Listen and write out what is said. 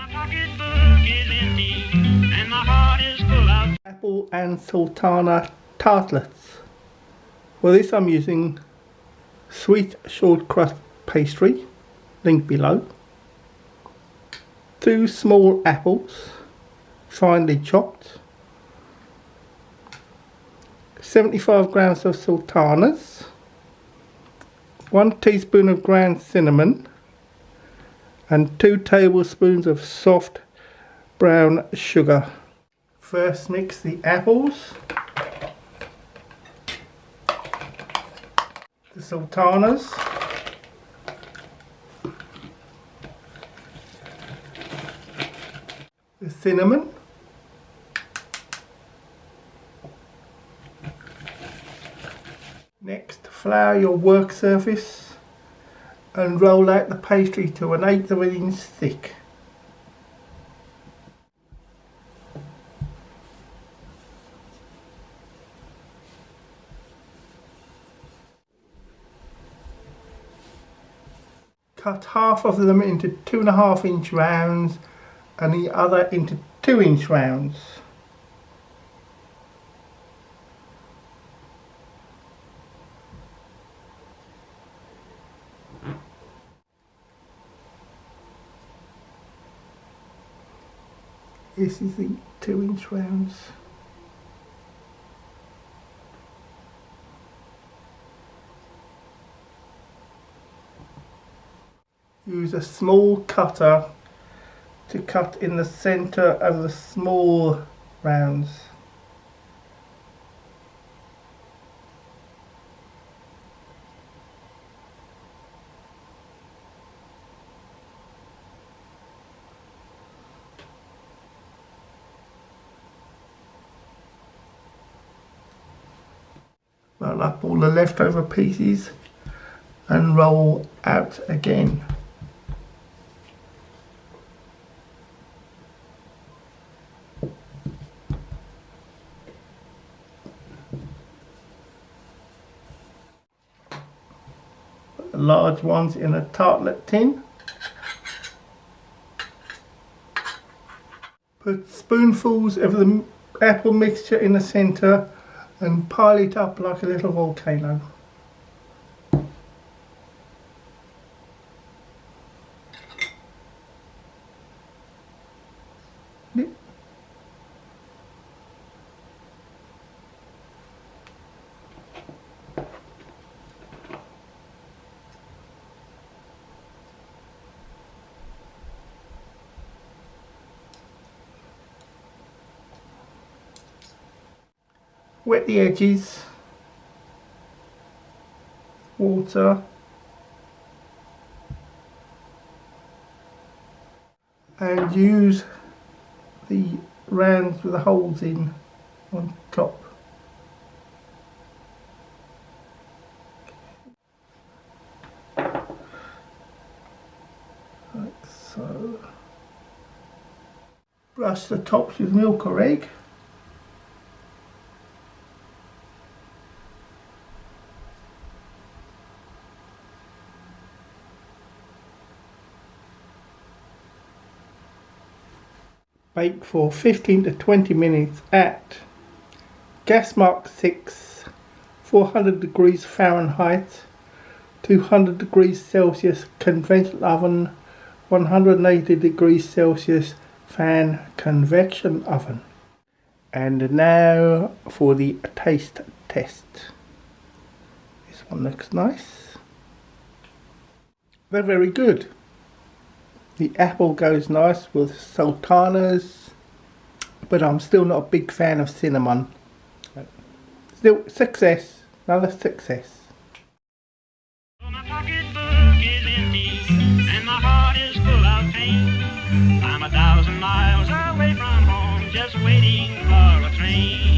My pocketbook is empty and my heart is full of apple and sultana tartlets. For this I'm using sweet shortcrust pastry, link below. 2 small apples, finely chopped. 75 grams of sultanas. 1 teaspoon of ground cinnamon. And 2 tablespoons of soft brown sugar. First mix the apples, the sultanas, the cinnamon, next flour your work surface and roll out the pastry to an 1/8 of an inch thick. Cut half of them into 2.5 inch rounds and the other into 2 inch rounds. This is the 2 inch rounds. Use a small cutter to cut in the centre of the small rounds. Roll up all the leftover pieces and roll out again. Put the large ones in a tartlet tin. Put spoonfuls of the apple mixture in the centre and pile it up like a little volcano. Wet the edges, water, and use the rounds with the holes in on top. Like so. Brush the tops with milk or egg. Bake for 15 to 20 minutes at gas mark 6, 400 degrees Fahrenheit, 200 degrees Celsius conventional oven, 180 degrees Celsius fan convection oven. And now for the taste test. This one looks nice. They're very good. The apple goes nice with sultanas, but I'm still not a big fan of cinnamon. Still, success, another success. My pocketbook is empty and my heart is full of pain. I'm 1,000 miles away from home, just waiting for a train.